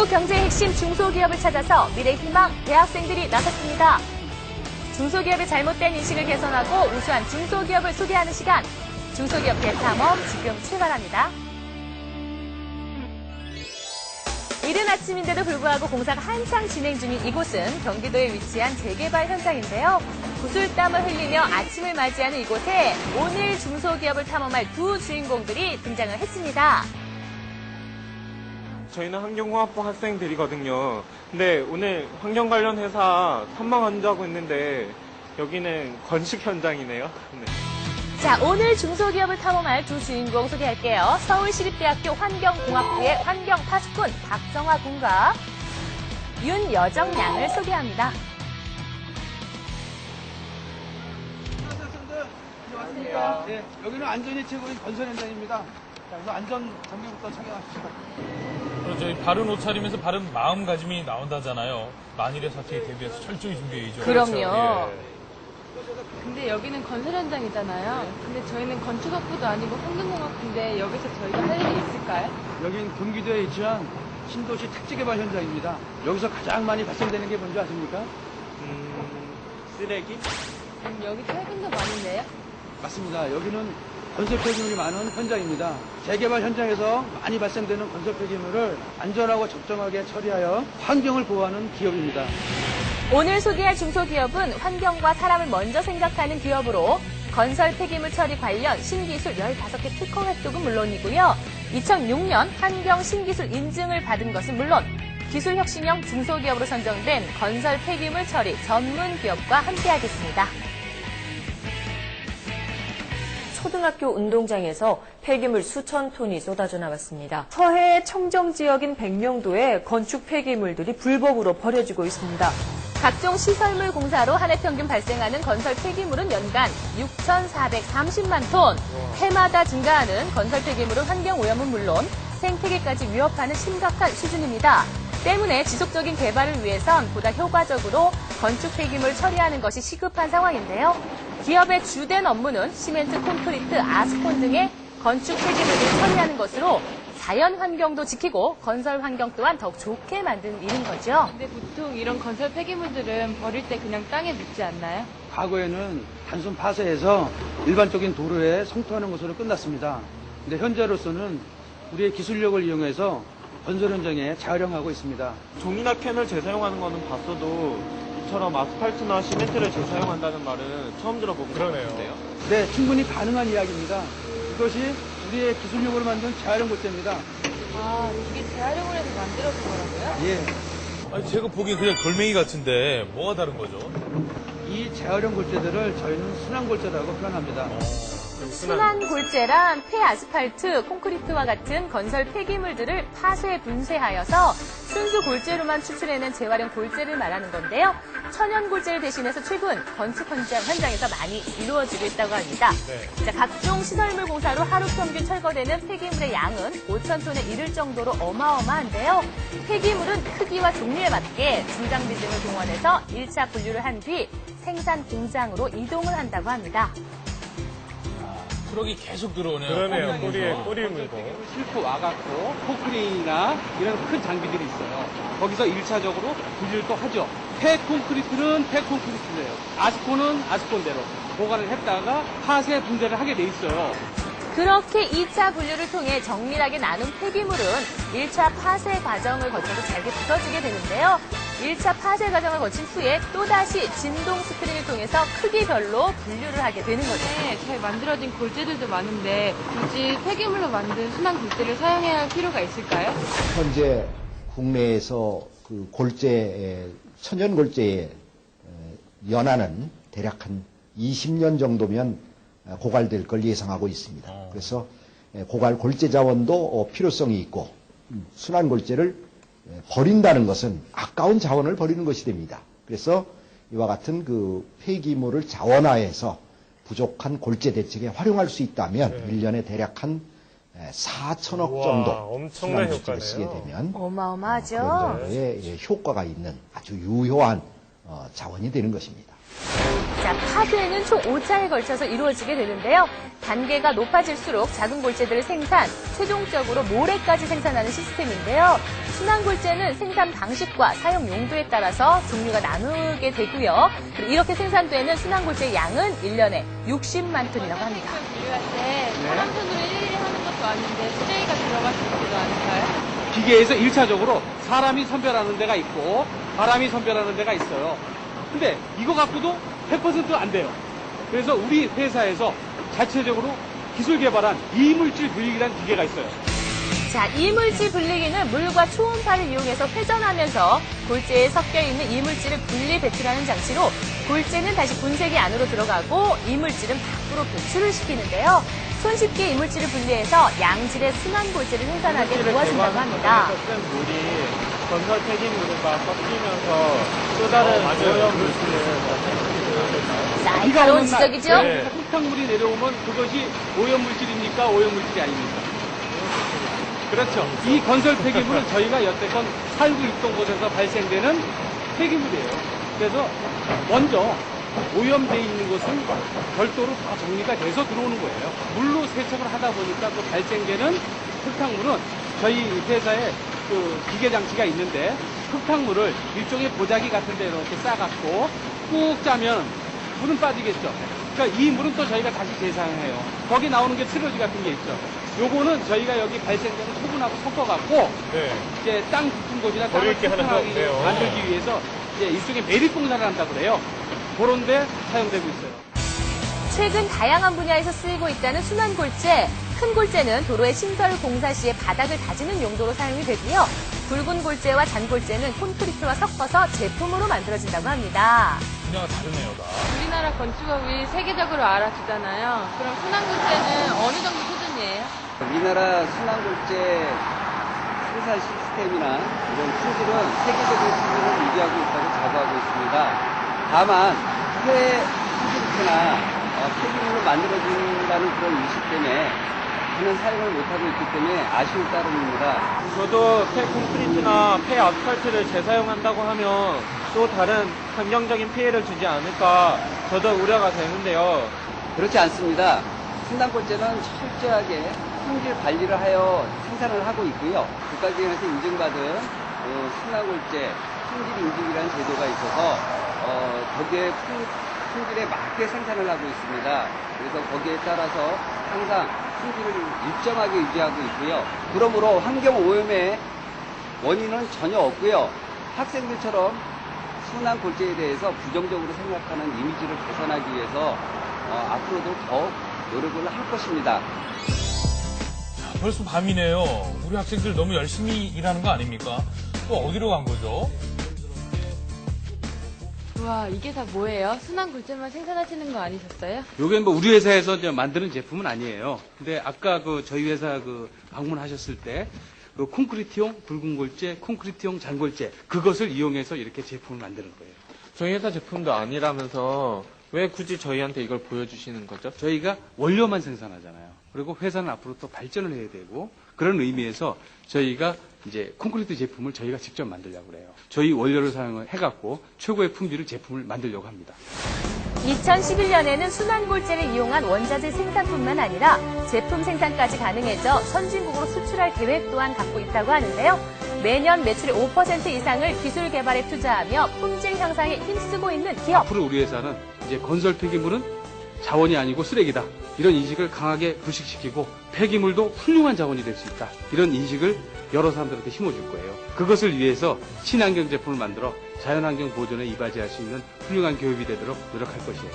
한국 경제의 핵심 중소기업을 찾아서 미래 희망 대학생들이 나섰습니다. 중소기업의 잘못된 인식을 개선하고 우수한 중소기업을 소개하는 시간, 중소기업 대탐험 지금 출발합니다. 이른 아침인데도 불구하고 공사가 한창 진행 중인 이곳은 경기도에 위치한 재개발 현장인데요. 구슬땀을 흘리며 아침을 맞이하는 이곳에 오늘 중소기업을 탐험할 두 주인공들이 등장을 했습니다. 저희는 환경공학부 학생들이거든요. 근데 오늘 환경 관련 회사 탐방한다고 했는데 여기는 건축 현장이네요. 네. 자, 오늘 중소기업을 탐험할 두 주인공 소개할게요. 서울시립대학교 환경공학부의 환경파수꾼 박정화 군과 윤여정 양을 소개합니다. 안녕하십니까. 네, 여기는 안전이 최고인 건설 현장입니다. 자, 그래서 안전 장비부터 착용하십시오. 저희 바른 옷차림에서 바른 마음가짐이 나온다잖아요. 만일의 사태에 대비해서 철저히 준비해야죠. 그럼요. 근데 여기는 건설 현장이잖아요. 근데 저희는 건축학부도 아니고 환경공학부인데 여기서 저희가 할 일이 있을까요? 여긴 경기도에 위치한 신도시 택지개발 현장입니다. 여기서 가장 많이 발생되는 게 뭔지 아십니까? 쓰레기? 여기 퇴근도 많은데요? 맞습니다. 여기는 건설 폐기물이 많은 현장입니다. 재개발 현장에서 많이 발생되는 건설 폐기물을 안전하고 적정하게 처리하여 환경을 보호하는 기업입니다. 오늘 소개할 중소기업은 환경과 사람을 먼저 생각하는 기업으로 건설 폐기물 처리 관련 신기술 15개 특허 획득은 물론이고요. 2006년 환경 신기술 인증을 받은 것은 물론 기술혁신형 중소기업으로 선정된 건설 폐기물 처리 전문 기업과 함께하겠습니다. 초등학교 운동장에서 폐기물 수천 톤이 쏟아져 나왔습니다. 서해 청정 지역인 백령도에 건축 폐기물들이 불법으로 버려지고 있습니다. 각종 시설물 공사로 한 해 평균 발생하는 건설 폐기물은 연간 6,430만 톤. 해마다 증가하는 건설 폐기물은 환경오염은 물론 생태계까지 위협하는 심각한 수준입니다. 때문에 지속적인 개발을 위해선 보다 효과적으로 건축 폐기물 처리하는 것이 시급한 상황인데요. 기업의 주된 업무는 시멘트, 콘크리트, 아스콘 등의 건축 폐기물을 처리하는 것으로 자연 환경도 지키고 건설 환경 또한 더욱 좋게 만드는 일인 거죠. 근데 보통 이런 건설 폐기물들은 버릴 때 그냥 땅에 묻지 않나요? 과거에는 단순 파쇄해서 일반적인 도로에 성토하는 것으로 끝났습니다. 근데 현재로서는 우리의 기술력을 이용해서 건설 현장에 재활용하고 있습니다. 종이나 캔을 재사용하는 거는 봤어도 이처럼 아스팔트나 시멘트를 재사용한다는 말은 처음 들어보는 것 같은데요. 네, 충분히 가능한 이야기입니다. 이것이 우리의 기술력으로 만든 재활용 골재입니다. 아, 이게 재활용을 해서 만들어진 거라고요? 예. 아니, 제가 보기엔 그냥 돌멩이 같은데 뭐가 다른 거죠? 이 재활용 골재들을 저희는 순환 골재라고 표현합니다. 순환 골재란 폐아스팔트, 콘크리트와 같은 건설 폐기물들을 파쇄 분쇄하여서 순수 골재로만 추출해낸 재활용 골재를 말하는 건데요. 천연 골재를 대신해서 최근 건축 현장에서 많이 이루어지고 있다고 합니다. 네. 자, 각종 시설물 공사로 하루 평균 철거되는 폐기물의 양은 5,000톤에 이를 정도로 어마어마한데요. 폐기물은 크기와 종류에 맞게 중장비 등을 동원해서 1차 분류를 한 뒤 생산 공장으로 이동을 한다고 합니다. 트럭이 계속 들어오네요. 그러네요. 꼬리에 물고. 싣고 와갖고 포크레인이나 이런 큰 장비들이 있어요. 거기서 1차적으로 분리를 또 하죠. 폐콘크리트는 폐콘크리트예요. 아스콘은 아스콘대로 보관을 했다가 파쇄 분쇄를 하게 돼 있어요. 그렇게 2차 분류를 통해 정밀하게 나눈 폐기물은 1차 파쇄 과정을 거쳐서 잘게 부서지게 되는데요. 1차 파쇄 과정을 거친 후에 또다시 진동 스크린을 통해서 크기별로 분류를 하게 되는 거죠. 네, 잘 만들어진 골재들도 많은데 굳이 폐기물로 만든 순환 골재를 사용해야 할 필요가 있을까요? 현재 국내에서 그 골재, 천연 골재의 연한은 대략 한 20년 정도면 고갈될 걸 예상하고 있습니다. 그래서 고갈 골재 자원도 필요성이 있고 순환 골재를 버린다는 것은 아까운 자원을 버리는 것이 됩니다. 그래서 이와 같은 그 폐기물을 자원화해서 부족한 골재 대책에 활용할 수 있다면 1년에 대략 한 4천억 정도 엄청난 순환 골재를 효과네요. 쓰게 되면 어마어마하죠. 그런 정도의 효과가 있는 아주 유효한 자원이 되는 것입니다. 자, 파괴는 총 5차에 걸쳐서 이루어지게 되는데요. 단계가 높아질수록 작은 골재들을 생산, 최종적으로 모래까지 생산하는 시스템인데요. 순환골재는 생산 방식과 사용 용도에 따라서 종류가 나누게 되고요. 그리고 이렇게 생산되는 순환골재의 양은 1년에 60만 톤이라고 합니다. 분류할 때 사람 손으로 일일이 하는 것도 아닌데 쓰레기가 들어갈 수 있지도 않을까요? 기계에서 1차적으로 사람이 선별하는 데가 있고 바람이 선별하는 데가 있어요. 근데 이거 갖고도 100%안 돼요. 그래서 우리 회사에서 자체적으로 기술 개발한 이물질 분리기라는 기계가 있어요. 자, 이물질 분리기는 물과 초음파를 이용해서 회전하면서 골재에 섞여 있는 이물질을 분리 배출하는 장치로 골재는 다시 분쇄기 안으로 들어가고 이물질은 밖으로 배출을 시키는데요. 손쉽게 이물질을 분리해서 양질의 순환 골재를 생산하게 도와준다고 합니다. 쓴 물이 건설 폐기물과 섞이면서 또 다른 오염 물질을 날카로운 지적이죠? 흙탕물이 내려오면 그것이 오염물질입니까? 오염물질이 아닙니까? 그렇죠. 이 건설 폐기물은 저희가 여태껏 살고 있던 곳에서 발생되는 폐기물이에요. 그래서 먼저 오염되어 있는 것은 별도로 다 정리가 돼서 들어오는 거예요. 물로 세척을 하다 보니까 또 발생되는 흙탕물은 저희 회사에 그 기계 장치가 있는데 흙탕물을 일종의 보자기 같은 데 이렇게 싸갖고 꾹 짜면 물은 빠지겠죠. 그러니까 이 물은 또 저희가 다시 재사용해요. 거기 나오는 게 트로지 같은 게 있죠. 요거는 저희가 여기 발생되는 소분하고 섞어갖고 이제 땅 깊은 곳이나 땅을 소분하게 만들기 위해서 이제 일종의 매립공사를 한다고 그래요. 그런 데 사용되고 있어요. 최근 다양한 분야에서 쓰이고 있다는 순환골재. 큰 골재는 도로의 신설 공사 시에 바닥을 다지는 용도로 사용이 되고요. 굵은 골재와 잔골재는 콘크리트와 섞어서 제품으로 만들어진다고 합니다. 분야가 다르네요, 다. 우리나라 건축업이 세계적으로 알아주잖아요. 그럼 순환골재는 어느 정도 수준이에요? 우리나라 순환골재 생산 시스템이나 이런 품질은 세계적인 수준을 유지하고 있다고 자부하고 있습니다. 다만 폐콘크리트나 폐기물로 만들어진다는 그런 인식 때문에 하는 사용을 못하고 있기 때문에 아쉬울 따름입니다. 저도 폐 콘크리트나 폐 아스팔트를 재사용한다고 하면 또 다른 환경적인 피해를 주지 않을까 저도 우려가 되는데요. 그렇지 않습니다. 순환골재는 철저하게 품질 관리를 하여 생산을 하고 있고요. 국가기관에서 인증받은 순환골재 품질 인증이라는 제도가 있어서 거기에 품질에 맞게 생산을 하고 있습니다. 그래서 거기에 따라서 항상 품질을 일정하게 유지하고 있고요. 그러므로 환경 오염의 원인은 전혀 없고요. 학생들처럼 순환 골재에 대해서 부정적으로 생각하는 이미지를 개선하기 위해서 앞으로도 더 노력을 할 것입니다. 벌써 밤이네요. 우리 학생들 너무 열심히 일하는 거 아닙니까? 또 어디로 간 거죠? 와, 이게 다 뭐예요? 순환골재만 생산하시는 거 아니셨어요? 요게 뭐 우리 회사에서 이제 만드는 제품은 아니에요. 근데 아까 그 저희 회사 그 방문하셨을 때 그 콘크리트용 붉은 골재, 콘크리트용 잔골재 그것을 이용해서 이렇게 제품을 만드는 거예요. 저희 회사 제품도 아니라면서 왜 굳이 저희한테 이걸 보여주시는 거죠? 저희가 원료만 생산하잖아요. 그리고 회사는 앞으로 또 발전을 해야 되고 그런 의미에서 저희가 이제 콘크리트 제품을 저희가 직접 만들려고 그래요. 저희 원료를 사용을 해갖고 최고의 품질의 제품을 만들려고 합니다. 2011년에는 순환골재를 이용한 원자재 생산뿐만 아니라 제품 생산까지 가능해져 선진국으로 수출할 계획 또한 갖고 있다고 하는데요. 매년 매출의 5% 이상을 기술 개발에 투자하며 품질 향상에 힘쓰고 있는 기업. 앞으로 우리 회사는 이제 건설 폐기물은 자원이 아니고 쓰레기다. 이런 인식을 강하게 불식시키고 폐기물도 훌륭한 자원이 될 수 있다. 이런 인식을 여러 사람들한테 심어줄 거예요. 그것을 위해서 친환경 제품을 만들어 자연환경 보존에 이바지할 수 있는 훌륭한 기업이 되도록 노력할 것이에요.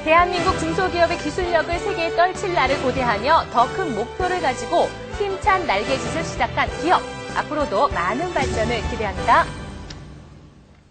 대한민국 중소기업의 기술력을 세계에 떨칠 날을 고대하며 더 큰 목표를 가지고 힘찬 날개짓을 시작한 기업. 앞으로도 많은 발전을 기대합니다.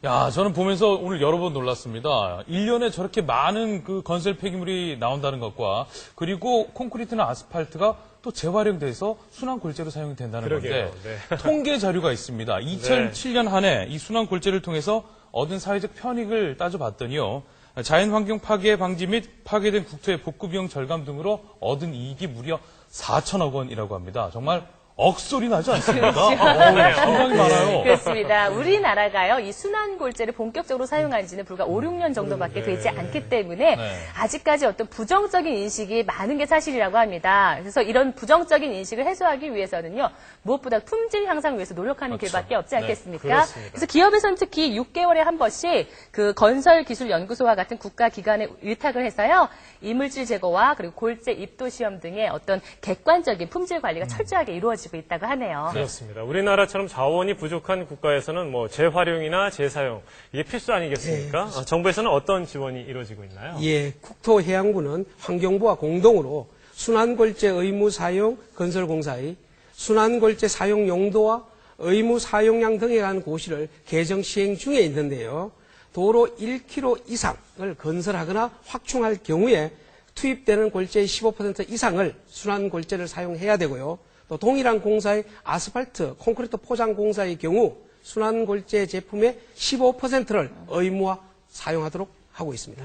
야, 저는 보면서 오늘 여러 번 놀랐습니다. 1년에 저렇게 많은 그 건설 폐기물이 나온다는 것과 그리고 콘크리트나 아스팔트가 또 재활용돼서 순환골재로 사용이 된다는 건데 통계 자료가 있습니다. 2007년 한 해 이 순환골재를 통해서 얻은 사회적 편익을 따져봤더니요. 자연환경 파괴 방지 및 파괴된 국토의 복구 비용 절감 등으로 얻은 이익이 무려 4천억 원이라고 합니다. 정말 억소리 나지 않습니까? 상당히 많아요. 그렇습니다. 우리나라가요, 이 순환골재를 본격적으로 사용한 지는 불과 5, 6년 정도밖에 되지 않기 때문에 아직까지 어떤 부정적인 인식이 많은 게 사실이라고 합니다. 그래서 이런 부정적인 인식을 해소하기 위해서는요, 무엇보다 품질 향상을 위해서 노력하는 길밖에 없지 않겠습니까? 그래서 기업에서는 특히 6개월에 한 번씩 그 건설기술연구소와 같은 국가기관에 위탁을 해서요, 이물질 제거와 그리고 골재 입도 시험 등의 어떤 객관적인 품질 관리가 철저하게 이루어지고 있다고 하네요. 그렇습니다. 우리나라처럼 자원이 부족한 국가에서는 뭐 재활용이나 재사용 이게 필수 아니겠습니까? 정부에서는 어떤 지원이 이루어지고 있나요? 예, 국토해양부는 환경부와 공동으로 순환골재 의무 사용 건설공사의 순환골재 사용 용도와 의무 사용량 등에 관한 고시를 개정 시행 중에 있는데요. 도로 1km 이상을 건설하거나 확충할 경우에 투입되는 골재의 15% 이상을 순환골재를 사용해야 되고요. 또 동일한 공사의 아스팔트, 콘크리트 포장 공사의 경우 순환골재 제품의 15%를 의무화 사용하도록 하고 있습니다.